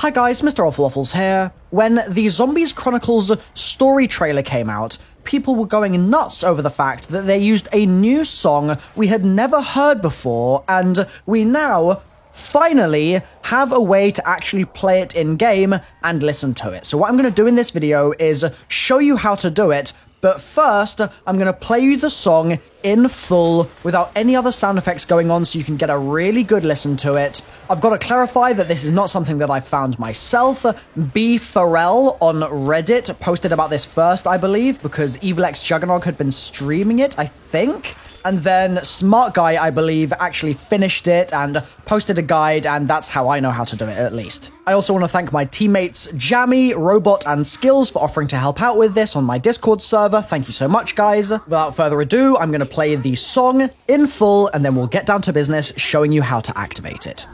Hi guys, Mr. Waffles here. When the Zombies Chronicles story trailer came out, people were going nuts over the fact that they used a new song we had never heard before, and we now finally have a way to actually play it in-game and listen to it. So what I'm going to do in this video is show you how to do it, but first, I'm going to play you the song in full without any other sound effects going on so you can get a really good listen to it. I've got to clarify that this is not something that I found myself. B. Pharrell on Reddit posted about this first, I believe, because Evil X Juggernog had been streaming it, I think. And then Smart Guy, I believe, actually finished it and posted a guide, and that's how I know how to do it, at least. I also want to thank my teammates Jammy, Robot, and Skills for offering to help out with this on my Discord server. Thank you so much, guys. Without further ado, I'm going to play the song in full, and then we'll get down to business showing you how to activate it.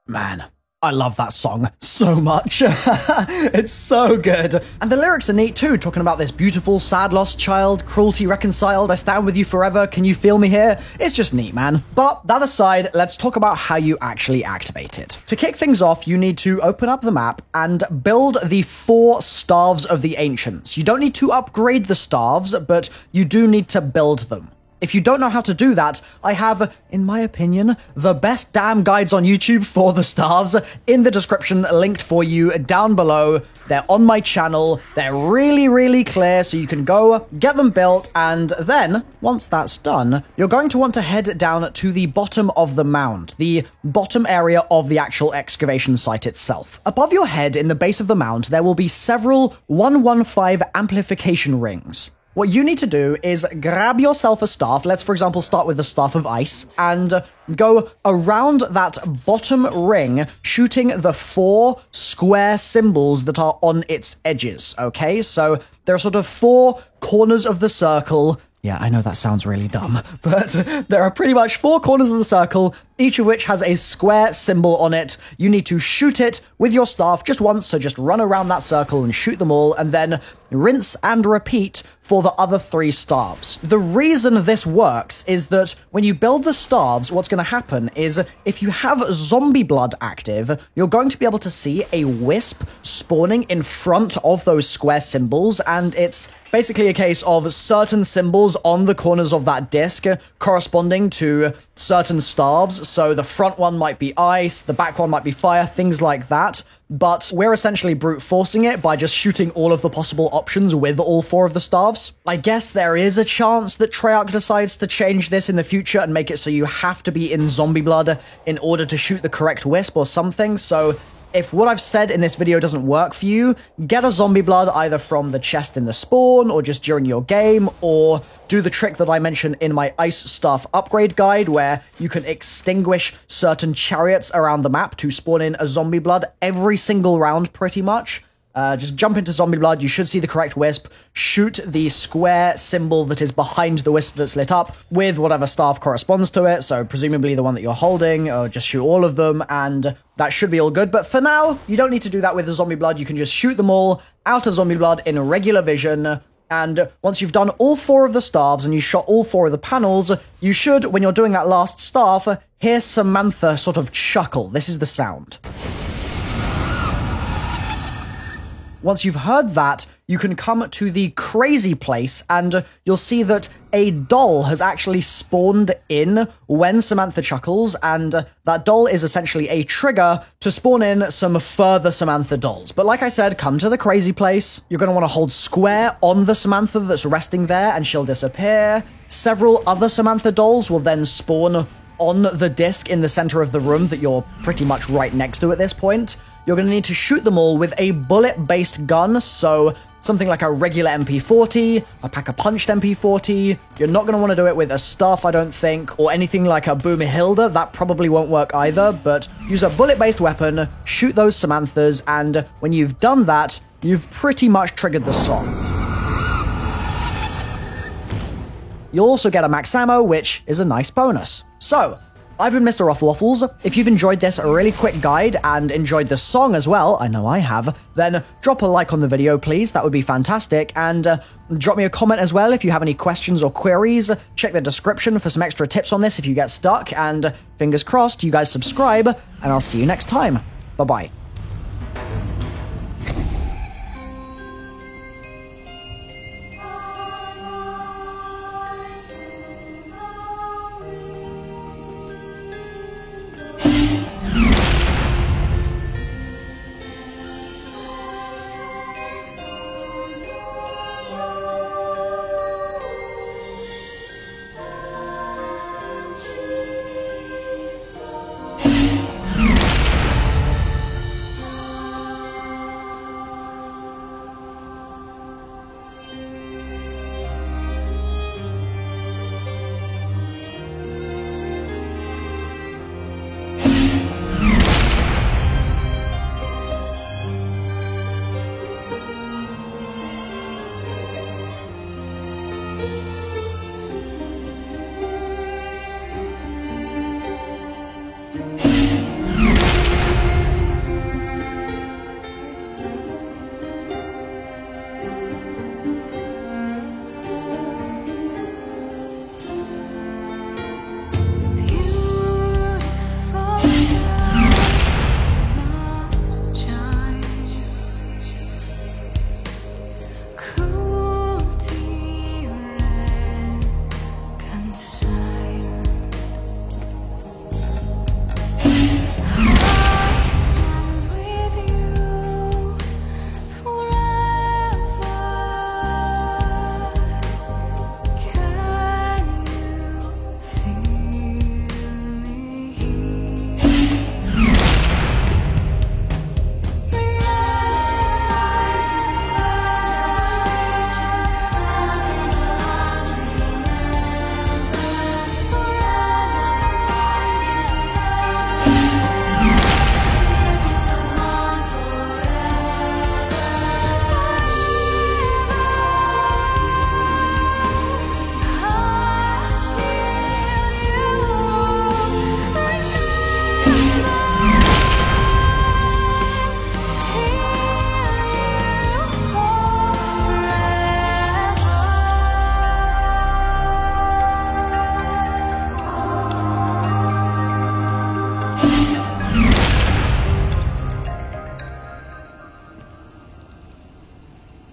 Man, I love that song so much. It's so good. And the lyrics are neat too, talking about this beautiful, sad, lost child, cruelty reconciled, I stand with you forever, can you feel me here? It's just neat, man. But that aside, let's talk about how you actually activate it. To kick things off, you need to open up the map and build the 4 Staves of the Ancients. You don't need to upgrade the staves, but you do need to build them. If you don't know how to do that, I have, in my opinion, the best damn guides on YouTube for the staves in the description linked for you down below. They're on my channel. They're really, really clear, so you can go get them built, and then, once that's done, you're going to want to head down to the bottom of the mound, the bottom area of the actual excavation site itself. Above your head, in the base of the mound, there will be several 115 amplification rings. What you need to do is grab yourself a staff, let's for example start with the Staff of Ice, and go around that bottom ring, shooting the 4 square symbols that are on its edges, okay? So there are sort of 4 corners of the circle. Yeah, I know that sounds really dumb, but there are pretty much 4 corners of the circle, each of which has a square symbol on it. You need to shoot it with your staff just once, so just run around that circle and shoot them all, and then rinse and repeat for the other 3 staves. The reason this works is that when you build the staves, what's going to happen is if you have zombie blood active, you're going to be able to see a wisp spawning in front of those square symbols, and it's basically a case of certain symbols on the corners of that disc corresponding to certain staves. So the front one might be ice, the back one might be fire, things like that. But we're essentially brute forcing it by just shooting all of the possible options with all 4 of the staves. I guess there is a chance that Treyarch decides to change this in the future and make it so you have to be in zombie blood in order to shoot the correct wisp or something, so if what I've said in this video doesn't work for you, get a zombie blood either from the chest in the spawn, or just during your game, or do the trick that I mentioned in my ice staff upgrade guide, where you can extinguish certain chariots around the map to spawn in a zombie blood every single round, pretty much. Just jump into zombie blood, you should see the correct wisp, shoot the square symbol that is behind the wisp that's lit up with whatever staff corresponds to it, so presumably the one that you're holding, or just shoot all of them, and that should be all good. But for now, you don't need to do that with the zombie blood, you can just shoot them all out of zombie blood in regular vision, and once you've done all 4 of the staves and you shot all 4 of the panels, you should, when you're doing that last staff, hear Samantha sort of chuckle. This is the sound. Once you've heard that, you can come to the crazy place, and you'll see that a doll has actually spawned in when Samantha chuckles, and that doll is essentially a trigger to spawn in some further Samantha dolls. But like I said, come to the crazy place. You're going to want to hold square on the Samantha that's resting there, and she'll disappear. Several other Samantha dolls will then spawn on the disc in the center of the room that you're pretty much right next to at this point. You're going to need to shoot them all with a bullet-based gun, so something like a regular MP40, a pack-a-punched MP40. You're not going to want to do it with a staff, I don't think, or anything like a Boomhilda. That probably won't work either, but use a bullet-based weapon, shoot those Samanthas, and when you've done that, you've pretty much triggered the song. You'll also get a max ammo, which is a nice bonus. So, I've been Mr. Rufflewaffles. If you've enjoyed this really quick guide and enjoyed the song as well, I know I have, then drop a like on the video, please. That would be fantastic. And drop me a comment as well if you have any questions or queries. Check the description for some extra tips on this if you get stuck. And fingers crossed, you guys subscribe, and I'll see you next time. Bye-bye.